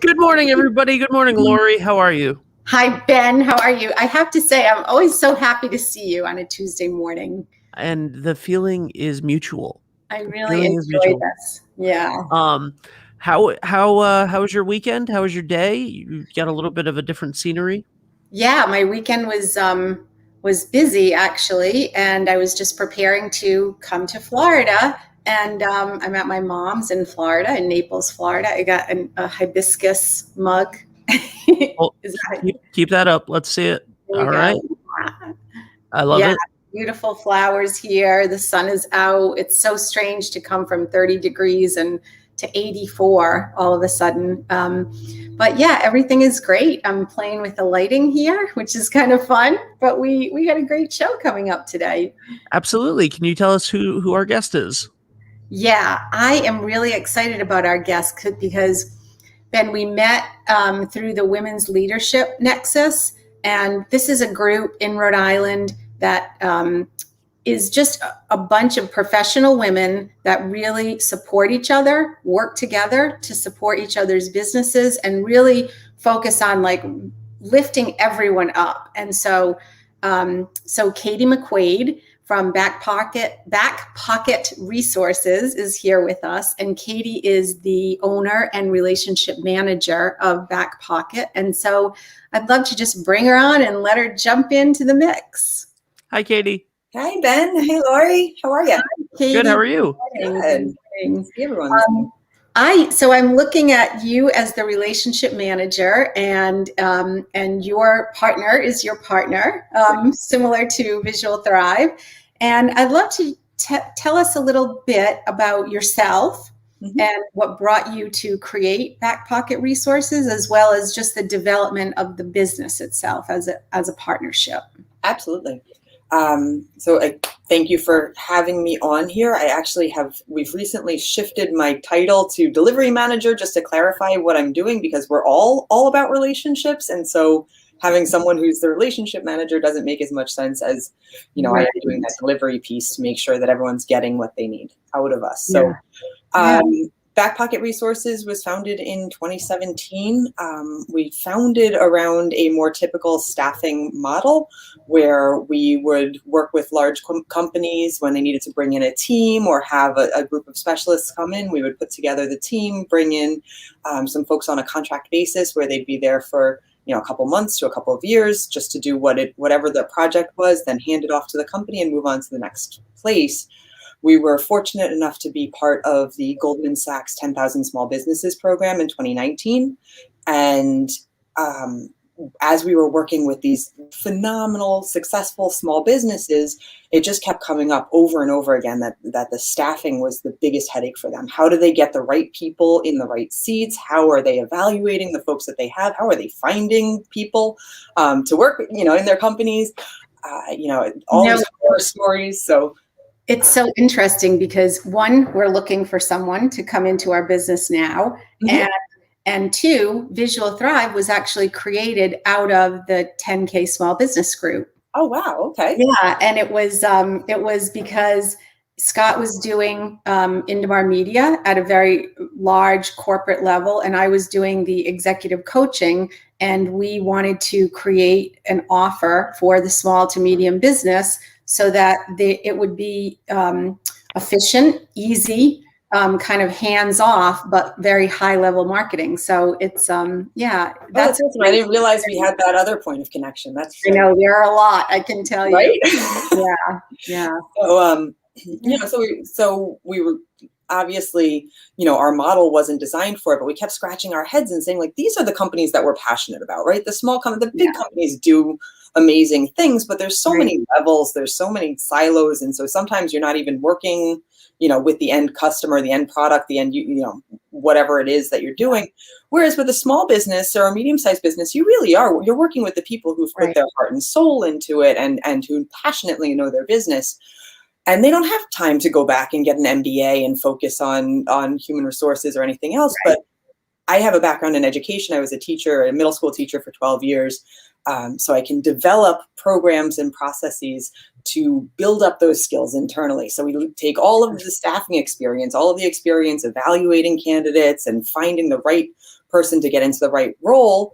Good morning, everybody. Good morning, Lori. How are you? Hi, Ben. How are you? I have to say, I'm always so happy to see you on a Tuesday morning. And the feeling is mutual. I The really feeling is enjoy mutual. this. Yeah. How was your weekend? How was your day? You got a little bit of a different scenery. Yeah, my weekend was busy actually, and I was just preparing to come to Florida. And I'm at my mom's in Florida, in Naples, Florida. I got a hibiscus mug. Well, Is that, keep that up. Let's see it. there we All go. right. I love Yeah, it. beautiful flowers here. The sun is out. It's so strange to come from 30 degrees and to 84 all of a sudden. But yeah, everything is great. I'm playing with the lighting here, which is kind of fun. But we got a great show coming up today. Absolutely. Can you tell us who our guest is? Yeah, I am really excited about our guest because, Ben, we met through the Women's Leadership Nexus. And this is a group in Rhode Island that is just a bunch of professional women that really support each other, work together to support each other's businesses, and really focus on like lifting everyone up. And so Kaydi McQuade from Back Pocket Resources is here with us. And Kaydi is the owner and relationship manager of Back Pocket. And so I'd love to just bring her on and let her jump into the mix. Hi, Kaydi. Hi, Ben. Hey, Lori. How are you? Hi, Kaydi. Good. How are you? Good. See everyone. I'm looking at you as the relationship manager, and your partner is your partner, similar to Visual Thrive. And I'd love to tell us a little bit about yourself and what brought you to create Back Pocket Resources, as well as just the development of the business itself as a partnership. Absolutely. So I thank you for having me on here. We've recently shifted my title to delivery manager just to clarify what I'm doing, because we're all about relationships. And so having someone who's the relationship manager doesn't make as much sense as, right. I am doing that delivery piece to make sure that everyone's getting what they need out of us. So, Back Pocket Resources was founded in 2017. We founded around a more typical staffing model where we would work with large companies when they needed to bring in a team or have a group of specialists come in. We would put together the team, bring in some folks on a contract basis where they'd be there for a couple months to a couple of years just to do whatever the project was, then hand it off to the company and move on to the next place. We were fortunate enough to be part of the Goldman Sachs 10,000 Small Businesses program in 2019. And as we were working with these phenomenal, successful small businesses, it just kept coming up over and over again that the staffing was the biggest headache for them. How do they get the right people in the right seats? How are they evaluating the folks that they have? How are they finding people to work, in their companies? All these horror stories. So it's so interesting because one, we're looking for someone to come into our business now. And two, Visual Thrive was actually created out of the 10K Small Business Group. Oh, wow. Okay. Yeah. And it was because Scott was doing Indemar Media at a very large corporate level, and I was doing the executive coaching, and we wanted to create an offer for the small to medium business so that it would be efficient, easy, kind of hands-off, but very high-level marketing. So it's, that's awesome. I didn't realize we had that other point of connection. That's I know there are a lot, I can tell you. Right? Yeah. So we were obviously, our model wasn't designed for it, but we kept scratching our heads and saying, like, these are the companies that we're passionate about, right? The big companies do amazing things, but there's so many levels, there's so many silos. And so sometimes you're not even working, with the end customer, the end product, the end, whatever it is that you're doing. Whereas with a small business or a medium-sized business, you're working with the people who've put their heart and soul into it and who passionately know their business. And they don't have time to go back and get an MBA and focus on human resources or anything else. But I have a background in education. I was a middle school teacher for 12 years. So I can develop programs and processes to build up those skills internally. So we take all of the staffing experience, all of the experience evaluating candidates and finding the right person to get into the right role.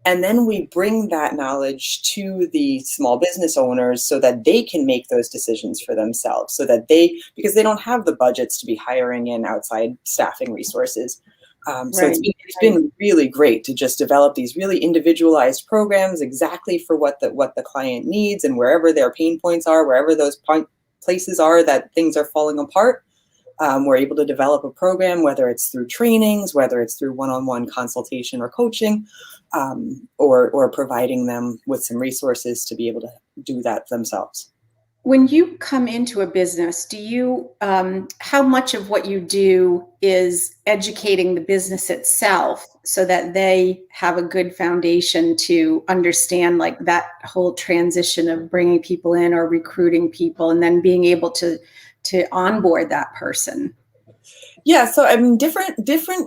And then we bring that knowledge to the small business owners so that they can make those decisions for themselves, so that because they don't have the budgets to be hiring in outside staffing resources. So it's been really great to just develop these really individualized programs exactly for what the client needs, and wherever their pain points are, wherever those places are that things are falling apart. We're able to develop a program, whether it's through trainings, whether it's through one-on-one consultation or coaching, or providing them with some resources to be able to do that themselves. When you come into a business, do you, how much of what you do is educating the business itself so that they have a good foundation to understand like that whole transition of bringing people in or recruiting people and then being able to onboard that person? Yeah, so I mean,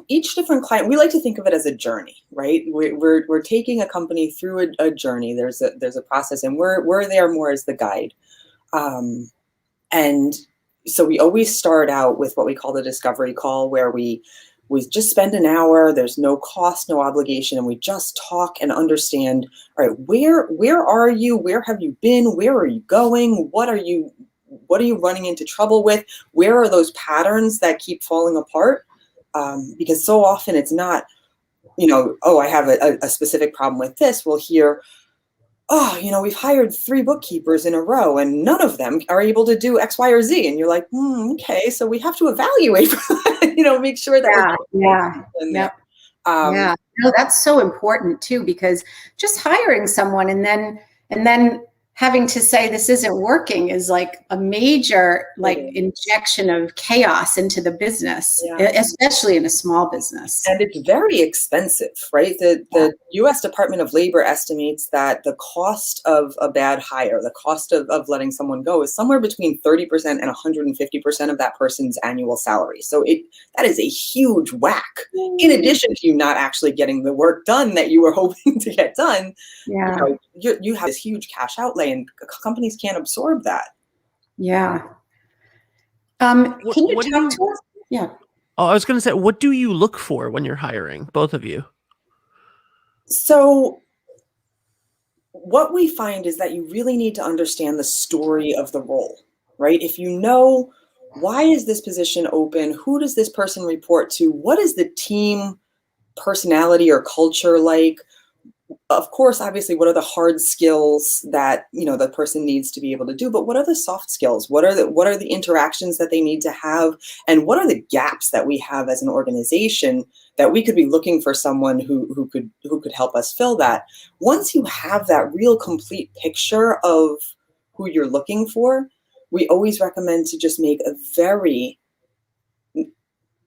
each different client, we like to think of it as a journey, right? We're taking a company through a journey. There's a process, and we're there more as the guide. And so we always start out with what we call the discovery call, where we just spend an hour. There's no cost, no obligation, and we just talk and understand. All right, where are you? Where have you been? Where are you going? What are you running into trouble with? Where are those patterns that keep falling apart? Because so often it's not, oh, I have a specific problem with this. We'll hear, oh, we've hired 3 bookkeepers in a row and none of them are able to do X, Y, or Z. And you're like, okay, so we have to evaluate, make sure that yeah. No, that's so important too, because just hiring someone and then having to say this isn't working is like a major injection of chaos into the business, especially in a small business. And it's very expensive, right? The U.S. Department of Labor estimates that the cost of a bad hire, the cost of letting someone go, is somewhere between 30% and 150% of that person's annual salary. So that is a huge whack. In addition to you not actually getting the work done that you were hoping to get done, you have this huge cash outlay, and companies can't absorb that. Yeah. Can you talk to us? Yeah. Oh, I was going to say, what do you look for when you're hiring, both of you? So what we find is that you really need to understand the story of the role, right? If you know, why is this position open? Who does this person report to? What is the team personality or culture like? Of course, obviously, what are the hard skills that the person needs to be able to do? But what are the soft skills? What are the interactions that they need to have? And what are the gaps that we have as an organization that we could be looking for someone who could help us fill that? Once you have that real complete picture of who you're looking for, we always recommend to just make a very,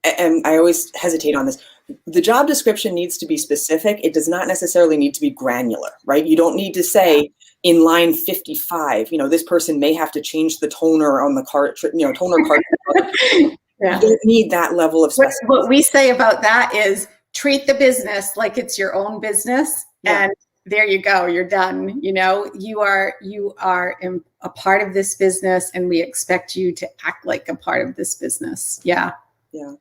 and I always hesitate on this, the job description needs to be specific. It does not necessarily need to be granular, right? You don't need to say in line 55, this person may have to change the toner on the toner cart. You don't need that level of specificity. What we say about that is treat the business like it's your own business. Yeah. And there you go, you're done. You are a part of this business, and we expect you to act like a part of this business. Yeah. Yeah.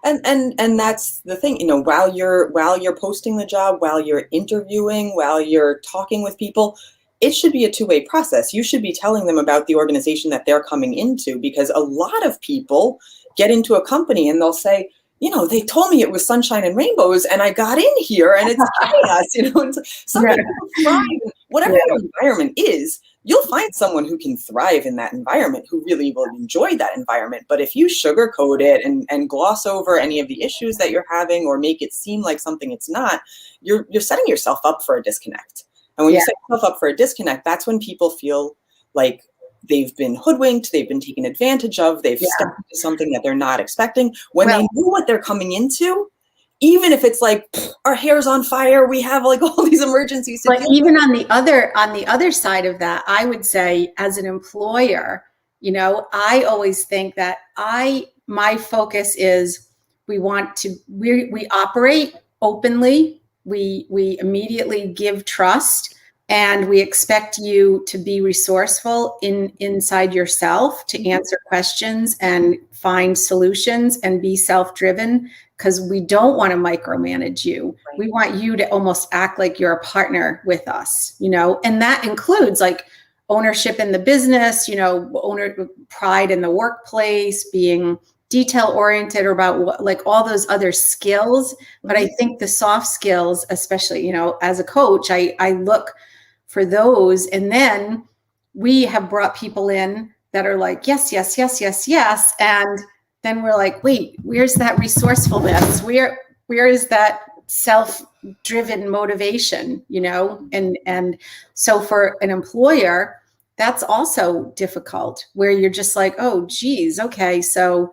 And that's the thing, while you're posting the job, while you're interviewing, while you're talking with people, it should be a two-way process. You should be telling them about the organization that they're coming into, because a lot of people get into a company and they'll say, they told me it was sunshine and rainbows, and I got in here and it's chaos. Some people thrive, whatever your environment is. You'll find someone who can thrive in that environment, who really will enjoy that environment. But if you sugarcoat it and gloss over any of the issues that you're having, or make it seem like something it's not, you're setting yourself up for a disconnect. And when you set yourself up for a disconnect, that's when people feel like they've been hoodwinked, they've been taken advantage of, they've stepped into something that they're not expecting. When they know what they're coming into, even if it's like our hair's on fire, we have like all these emergencies. But even on the other side of that, I would say, as an employer, I always think that my focus is we operate openly. We immediately give trust, And we expect you to be resourceful inside yourself, to answer questions and find solutions and be self-driven, because we don't want to micromanage you. Right. We want you to almost act like you're a partner with us, and that includes like ownership in the business, pride in the workplace, being detail oriented, or about like all those other skills. But I think the soft skills, especially, as a coach, I look for those. And then we have brought people in that are like, yes, yes, yes, yes, yes. And then we're like, wait, where's that resourcefulness? Where is that self-driven motivation, And so for an employer, that's also difficult, where you're just like, oh, geez, okay, so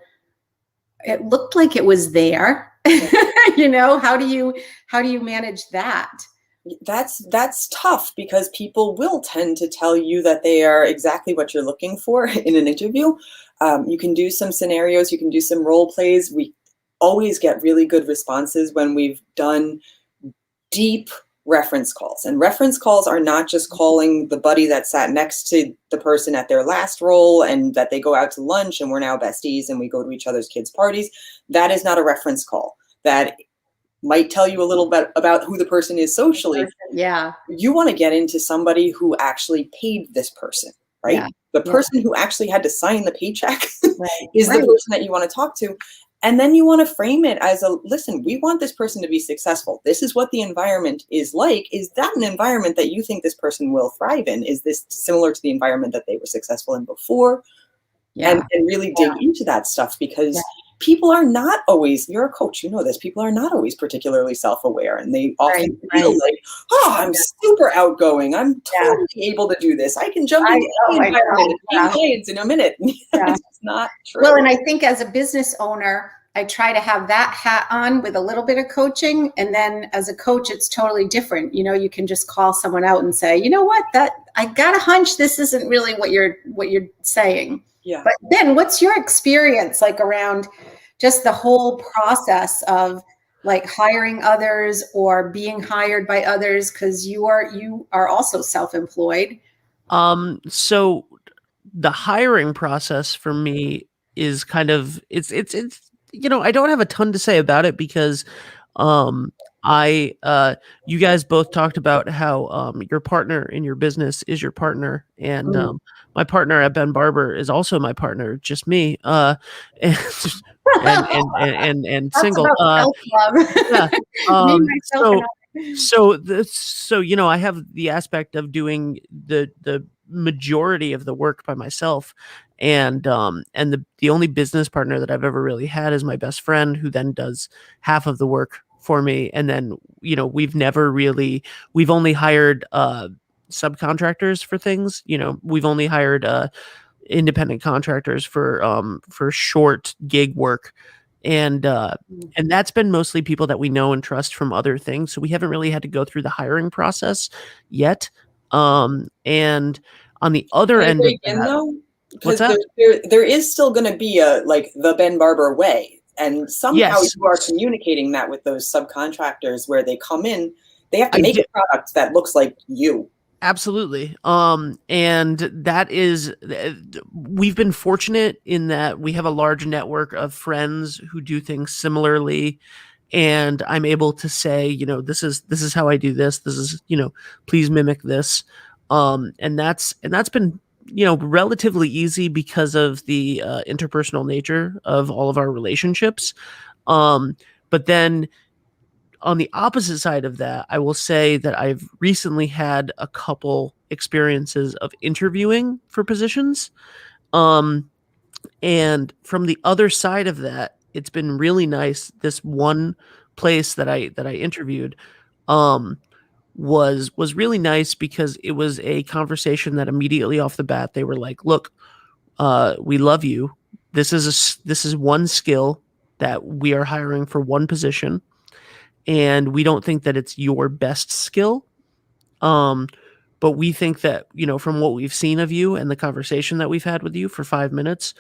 it looked like it was there. How do you manage that? That's tough, because people will tend to tell you that they are exactly what you're looking for in an interview. You can do some scenarios, you can do some role plays. We always get really good responses when we've done deep reference calls. And reference calls are not just calling the buddy that sat next to the person at their last role and that they go out to lunch and we're now besties and we go to each other's kids' parties. That is not a reference call. That might tell you a little bit about who the person is socially. Yeah. You want to get into somebody who actually paid this person, right? Yeah. The person who actually had to sign the paycheck Right. is the person that you want to talk to. And then you want to frame it as listen, we want this person to be successful. This is what the environment is like. Is that an environment that you think this person will thrive in? Is this similar to the environment that they were successful in before? Yeah. And really dig into that stuff, because people are not always, you're a coach, you know this, people are not always particularly self-aware, and they often feel like, oh, I'm super outgoing. I'm totally able to do this. I can jump into any environment in a minute. It's not true. Well, and I think as a business owner, I try to have that hat on with a little bit of coaching. And then as a coach, it's totally different. You can just call someone out and say, you know what, that I got a hunch this isn't really what you're saying. Yeah. But then what's your experience like around just the whole process of like hiring others or being hired by others? Because you are also self-employed. So the hiring process for me is kind of, it's I don't have a ton to say about it, because you guys both talked about how your partner in your business is your partner, and my partner at Ben Barber is also my partner, just me, and single. Yeah. So I have the aspect of doing the majority of the work by myself, and the only business partner that I've ever really had is my best friend, who then does half of the work for me. And then we've only hired subcontractors for things. We've only hired independent contractors for short gig work, and that's been mostly people that we know and trust from other things. So we haven't really had to go through the hiring process yet. And on the other end of that, because there is still going to be the Ben Barber way, and somehow you are communicating that with those subcontractors, where they come in, they have to make a product that looks like you. Absolutely. And that is, we've been fortunate in that we have a large network of friends who do things similarly. And I'm able to say, this is how I do this. This is, please mimic this. And that's been, relatively easy because of the interpersonal nature of all of our relationships. But then on the opposite side of that, I will say that I've recently had a couple experiences of interviewing for positions. And from the other side of that, it's been really nice. This one place that I interviewed was really nice, because it was a conversation that immediately off the bat, they were like, look, we love you. This is one skill that we are hiring for one position, and we don't think that it's your best skill. But we think that, from what we've seen of you and the conversation that we've had with you for 5 minutes,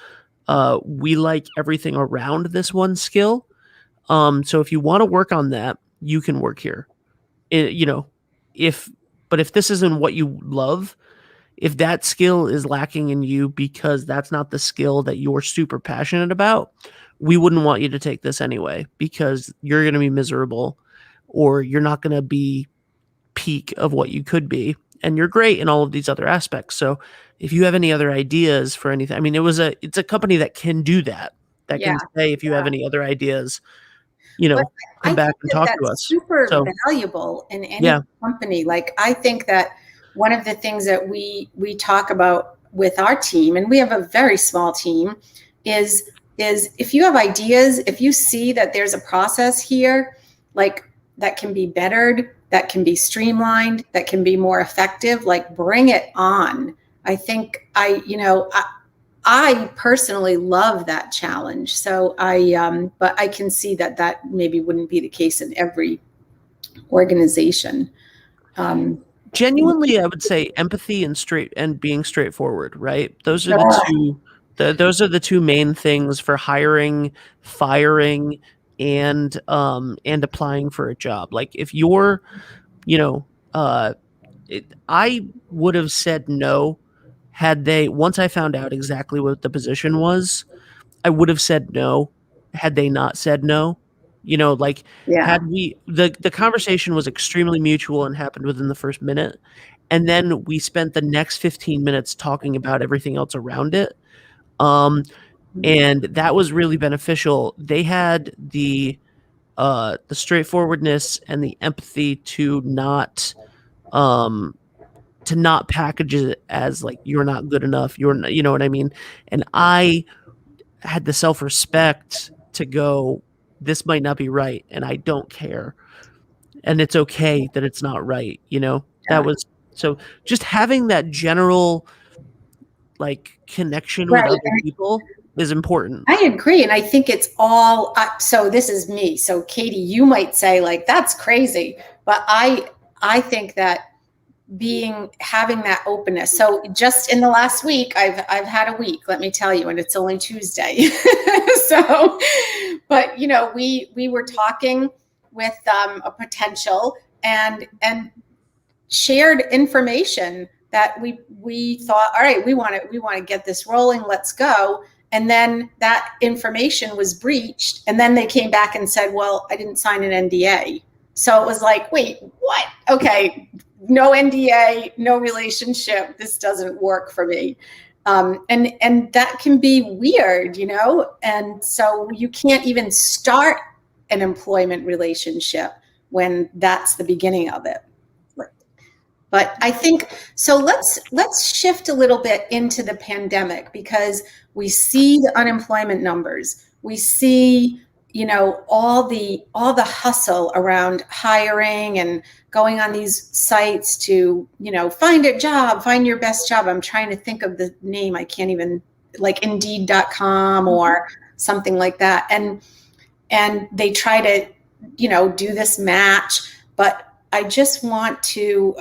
we like everything around this one skill. So if you want to work on that, you can work here. If But if this isn't what you love, if that skill is lacking in you because that's not the skill that you're super passionate about, we wouldn't want you to take this anyway, because you're going to be miserable, or you're not going to be peak of what you could be. And you're great in all of these other aspects. So if you have any other ideas for anything, I mean, it's a company that can do that, that Yeah. can say, if you have any other ideas, But come I back think and that talk to that's us. super So valuable in any yeah, company. Like, I think that one of the things that we talk about with our team, and we have a very small team, is if you have ideas, if you see that there's a process here, like, that can be bettered, that can be streamlined, that can be more effective, like, bring it on. I think I personally love that challenge. So but I can see that maybe wouldn't be the case in every organization. Um, genuinely, I would say empathy and being straightforward, right? Those are the yeah, two. Those are the two main things for hiring, firing, and applying for a job. Like, if you're, you know, I would have said no had they, once I found out exactly what the position was, I would have said no had they not said no. Like, yeah, had the conversation was extremely mutual and happened within the first minute. And then we spent the next 15 minutes talking about everything else around it. Um, and that was really beneficial. They had the straightforwardness and the empathy um to not package it as like, you're not good enough, you're not, you know what I mean? And I had the self-respect to go, this might not be right, and I don't care, and it's okay that it's not right. That yeah. was, so just having that general, like, connection with Right. other people is important. I agree. And I think it's all, so this is me. So Kaydi, you might say, like, that's crazy, but I think that having that openness. So just in the last week, I've had a week, let me tell you, and it's only Tuesday. So, but we were talking with a potential, and shared information that we thought, all right, we want to get this rolling, let's go. And then that information was breached, and then they came back and said, well, I didn't sign an NDA. So it was like, wait, what? Okay, no NDA, no relationship. This doesn't work for me. And that can be weird, and so you can't even start an employment relationship when that's the beginning of it. But I think, so let's shift a little bit into the pandemic, because we see the unemployment numbers. We see, all the hustle around hiring and going on these sites to, find a job, find your best job. I'm trying to think of the name. I can't even, like Indeed.com or something like that. And they try to, do this match, but I just want to,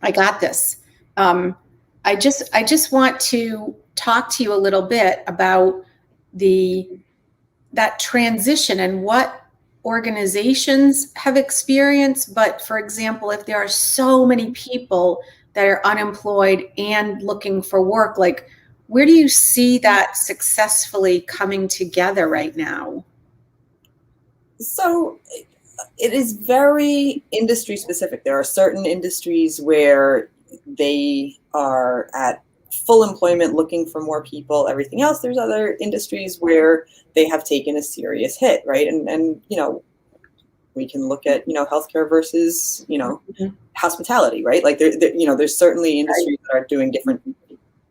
I got this. I just want to talk to you a little bit about that transition and what organizations have experienced. But for example, if there are so many people that are unemployed and looking for work, like, where do you see that successfully coming together right now? So it is very industry specific. There are certain industries where they are at full employment, looking for more people, everything else. There's other industries where they have taken a serious hit, right? And we can look at, healthcare versus, hospitality, right? Like there's certainly industries that are doing different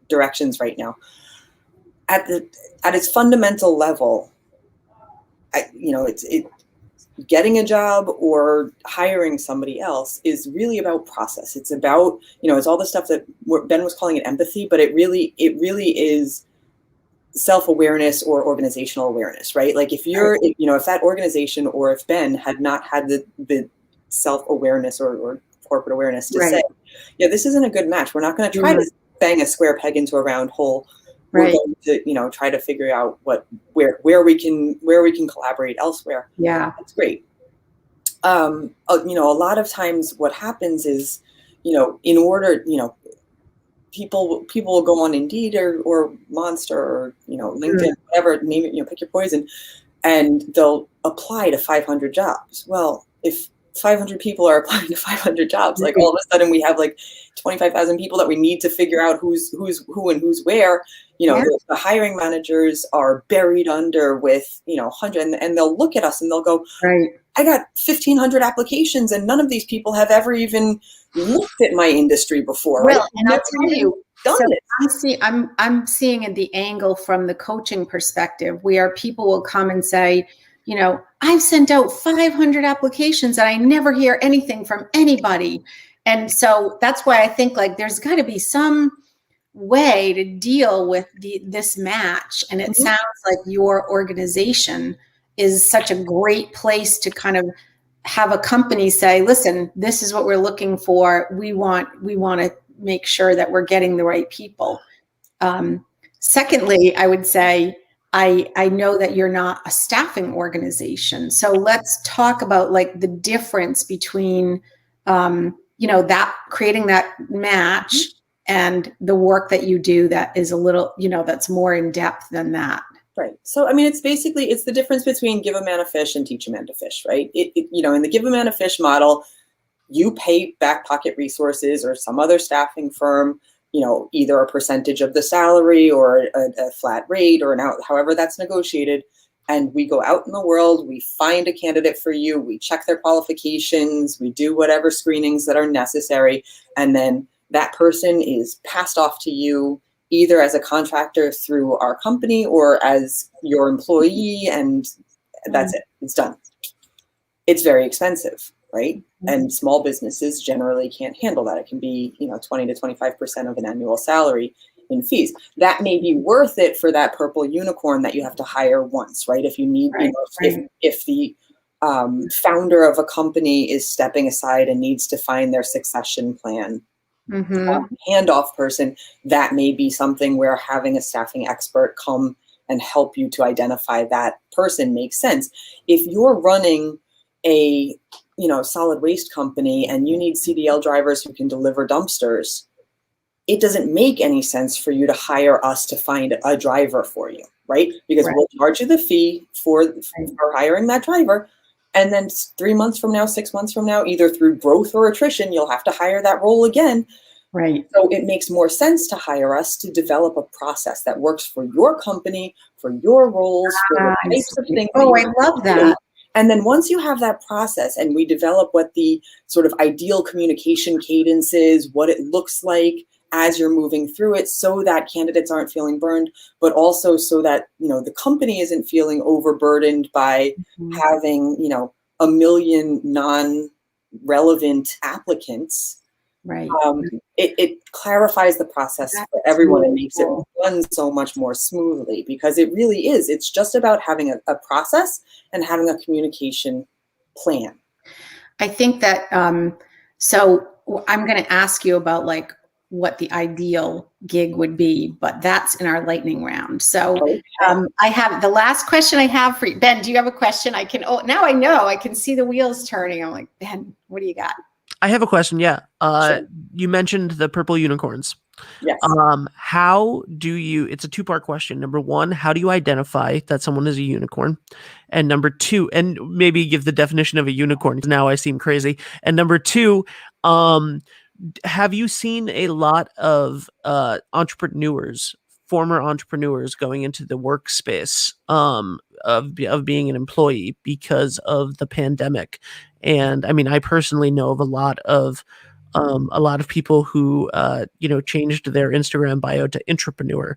directions right now. At its fundamental level, getting a job or hiring somebody else is really about process. It's about, it's all the stuff that Ben was calling it empathy, but it really is self-awareness or organizational awareness, right? Like if that organization, or if Ben had not had the self-awareness or corporate awareness to say, yeah, this isn't a good match. We're not going to try to bang a square peg into a round hole. We're going to, try to figure out where we can collaborate elsewhere. Yeah, that's great. A lot of times what happens is, in order, people will go on Indeed or Monster or, LinkedIn, whatever, name it, pick your poison, and they'll apply to 500 jobs. Well, if 500 people are applying to 500 jobs, like all of a sudden we have like 25,000 people that we need to figure out who's who and who's where. The hiring managers are buried under with, 100, and they'll look at us and they'll go, Right. I got 1,500 applications and none of these people have ever even looked at my industry before. Well, right? and I'll tell you, done so it. I'm seeing at the angle from the coaching perspective, where people will come and say, I've sent out 500 applications and I never hear anything from anybody. And so that's why I think like there's got to be some way to deal with this match. And it sounds like your organization is such a great place to kind of have a company say, listen, this is what we're looking for. We want to make sure that we're getting the right people. Secondly, I would say, I know that you're not a staffing organization. So let's talk about like the difference between, that creating that match and the work that you do that is a little, that's more in depth than that. Right. So, it's the difference between give a man a fish and teach a man to fish, right? In the give a man a fish model, you pay back pocket resources or some other staffing firm, either a percentage of the salary or a flat rate or however that's negotiated. And we go out in the world, we find a candidate for you, we check their qualifications, we do whatever screenings that are necessary. And then that person is passed off to you either as a contractor through our company or as your employee. And that's it. It's done. It's very expensive, right? And small businesses generally can't handle that. It can be, 20 to 25% of an annual salary in fees. That may be worth it for that purple unicorn that you have to hire once, right? If you need, if the founder of a company is stepping aside and needs to find their succession plan, handoff person, that may be something where having a staffing expert come and help you to identify that person makes sense. If you're running a solid waste company and you need CDL drivers who can deliver dumpsters, it doesn't make any sense for you to hire us to find a driver for you, right? Because we'll charge you the fee for hiring that driver. And then 3 months from now, 6 months from now, either through growth or attrition, you'll have to hire that role again. Right. So it makes more sense to hire us to develop a process that works for your company, for your roles, for the types of things. Oh, I love that. And then once you have that process and we develop what the sort of ideal communication cadence is, what it looks like as you're moving through it, so that candidates aren't feeling burned, but also so that, the company isn't feeling overburdened by having, a million non-relevant applicants. Right. It clarifies the process for everyone and makes it run so much more smoothly, because it really is. It's just about having a process and having a communication plan. I think that, so I'm going to ask you about like what the ideal gig would be, but that's in our lightning round. So I have the last question I have for you. Ben, do you have a question? Now I know, I can see the wheels turning. I'm like, Ben, what do you got? I have a question. Yeah. Sure. You mentioned the purple unicorns. Yes. How do you, it's a two-part question. Number one, how do you identify that someone is a unicorn? And number two, and maybe give the definition of a unicorn. Now I seem crazy. And number two, have you seen a lot of entrepreneurs, former entrepreneurs going into the workspace of being an employee because of the pandemic? And I mean, I personally know of a lot of people who changed their Instagram bio to intrapreneur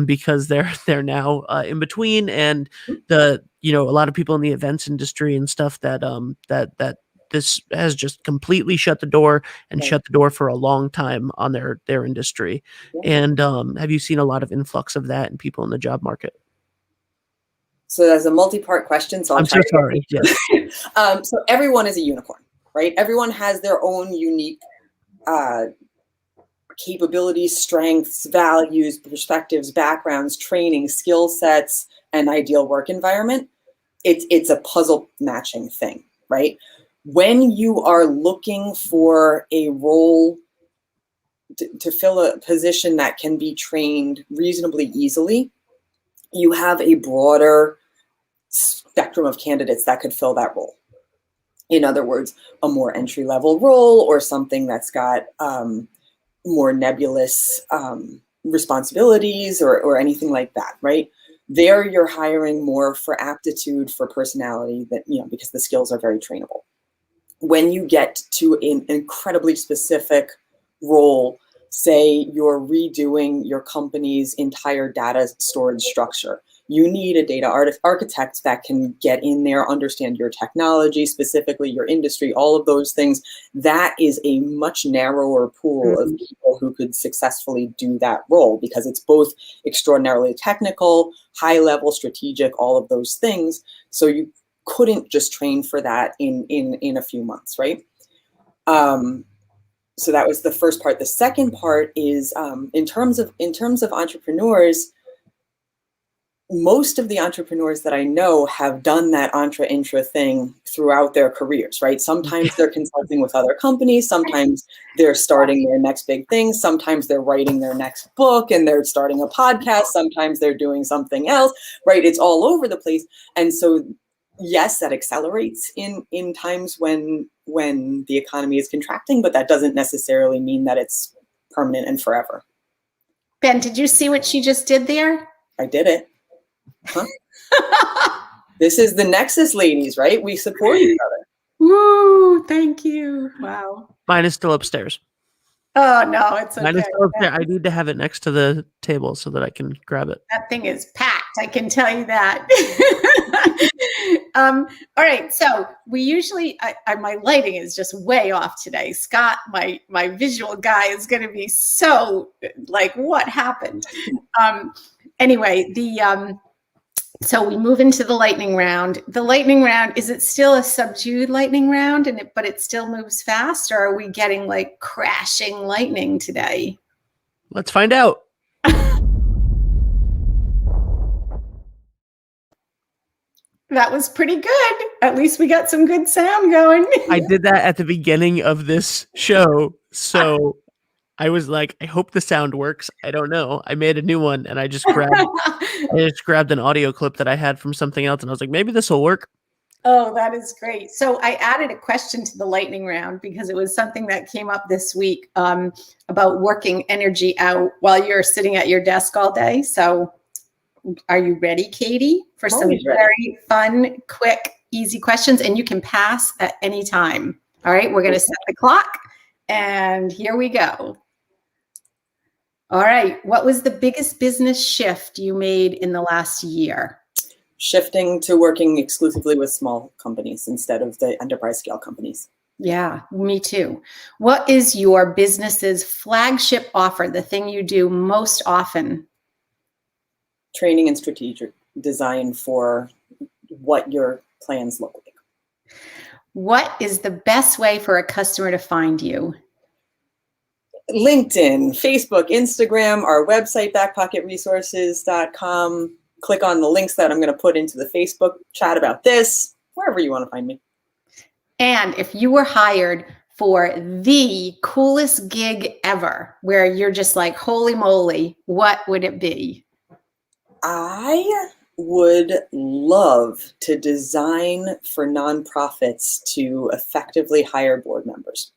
because they're now in between, and a lot of people in the events industry and stuff that this has just completely shut the door and shut the door for a long time on their industry. And have you seen a lot of influx of that in people in the job market? So that's a multi-part question. So I'm so sorry. Yes. So everyone is a unicorn, right? Everyone has their own unique capabilities, strengths, values, perspectives, backgrounds, training, skill sets, and ideal work environment. It's a puzzle matching thing, right? When you are looking for a role to fill a position that can be trained reasonably easily, you have a broader spectrum of candidates that could fill that role. In other words, a more entry-level role or something that's got more nebulous responsibilities or anything like that, right? There you're hiring more for aptitude, for personality, that, you know, because the skills are very trainable. When you get to an incredibly specific role, say you're redoing your company's entire data storage structure, you need a data architect that can get in there, understand your technology, specifically your industry, all of those things. That is a much narrower pool of people who could successfully do that role, because it's both extraordinarily technical, high level, strategic, all of those things. So you couldn't just train for that in a few months, right? So that was the first part. The second part is in terms of entrepreneurs. Most of the entrepreneurs that I know have done that intra thing throughout their careers, right? Sometimes they're consulting with other companies. Sometimes they're starting their next big thing. Sometimes they're writing their next book and they're starting a podcast. Sometimes they're doing something else, right? It's all over the place. And so, yes, that accelerates in times when the economy is contracting, but that doesn't necessarily mean that it's permanent and forever. Ben, did you see what she just did there? I did it. Huh? This is the Nexus, ladies, right? We support each other. Woo, thank you. Wow. Mine is still upstairs. Oh, no, it's okay. Mine is still upstairs. I need to have it next to the table so that I can grab it. That thing is packed, I can tell you that. All right, so we usually, my lighting is just way off today. Scott, my visual guy, is going to be so like, what happened? Anyway, so we move into the lightning round. The lightning round, is it still a subdued lightning round, but it still moves fast, or are we getting like crashing lightning today? Let's find out. That was pretty good. At least we got some good sound going. I did that at the beginning of this show, so I was like, I hope the sound works. I don't know. I made a new one, and I just grabbed an audio clip that I had from something else, and I was like, maybe this will work. Oh, that is great. So I added a question to the lightning round because it was something that came up this week about working energy out while you're sitting at your desk all day. So are you ready, Kaydi, for some very fun, quick, easy questions? And you can pass at any time. All right, we're going to set the clock, and here we go. All right. What was the biggest business shift you made in the last year? Shifting to working exclusively with small companies instead of the enterprise scale companies. Yeah, me too. What is your business's flagship offer, the thing you do most often? Training and strategic design for what your plans look like. What is the best way for a customer to find you? LinkedIn, Facebook, Instagram, our website, backpocketresources.com. Click on the links that I'm going to put into the Facebook chat about this, wherever you want to find me. And if you were hired for the coolest gig ever, where you're just like, holy moly, what would it be? I would love to design for nonprofits to effectively hire board members.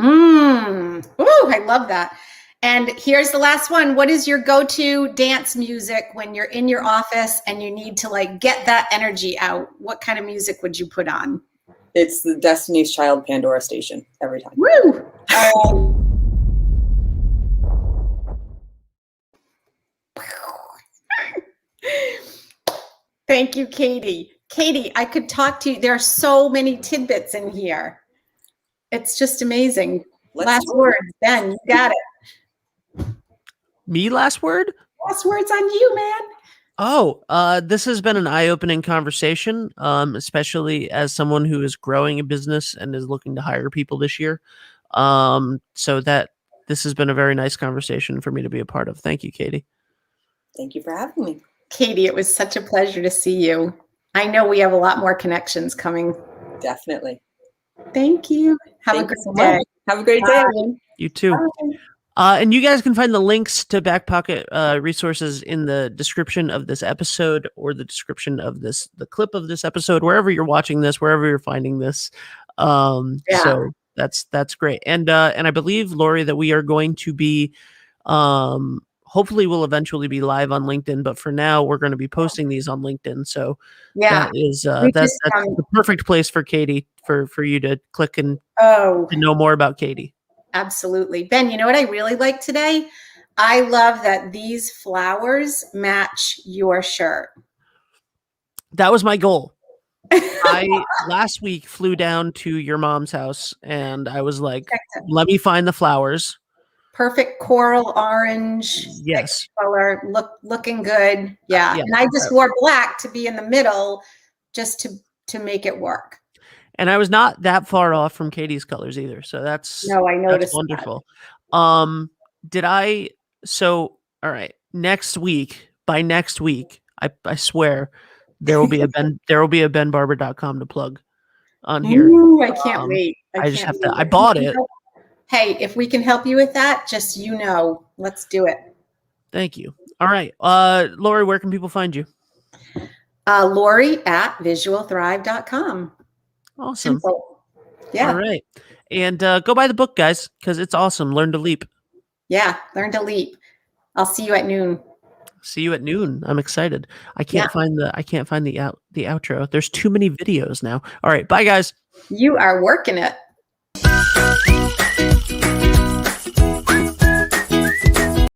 Ooh, I love that. And here's the last one. What is your go-to dance music when you're in your office and you need to like get that energy out? What kind of music would you put on? It's the Destiny's Child Pandora station every time. Woo! Thank you, Kaydi. Kaydi, I could talk to you. There are so many tidbits in here. It's just amazing. Last words, Ben, you got it. Me, last word? Last words on you, man. Oh, this has been an eye-opening conversation, especially as someone who is growing a business and is looking to hire people this year. So that this has been a very nice conversation for me to be a part of. Thank you, Kaydi. Thank you for having me. Kaydi, it was such a pleasure to see you. I know we have a lot more connections coming. Definitely. Thank you. Have Thank a you great so day. much. Have a great day, Bye. everyone. You too. Bye. And you guys can find the links to Back Pocket resources in the description of this episode, or the description of the clip of this episode, wherever you're watching this, wherever you're finding this. So that's great. And I believe, Lori, that we are going to be, hopefully we'll eventually be live on LinkedIn, but for now we're going to be posting these on LinkedIn. So Yeah. that is We that's just, the perfect place for Kaydi, for you to click and oh, to know more about Kaydi. absolutely. Ben, you know what I really like today? I love that these flowers match your shirt. That was my goal. I last week flew down to your mom's house and I was like, let me find the flowers. Perfect coral orange Yes. color, looking good. Yeah. Yeah. And I just wore black to be in the middle just to make it work. And I was not that far off from Katie's colors either. So that's No, I noticed that's wonderful. All right. By next week, I swear there will be a benbarber.com to plug on here. Ooh, I can't wait. I bought it. Hey, if we can help you with that, just, let's do it. Thank you. All right. Lori, where can people find you? Lori at visualthrive.com. Awesome. Simple. Yeah. All right. And go buy the book, guys, because it's awesome. Learn to leap. Yeah. Learn to leap. I'll see you at noon. See you at noon. I'm excited. I can't find the outro. There's too many videos now. All right. Bye, guys. You are working it.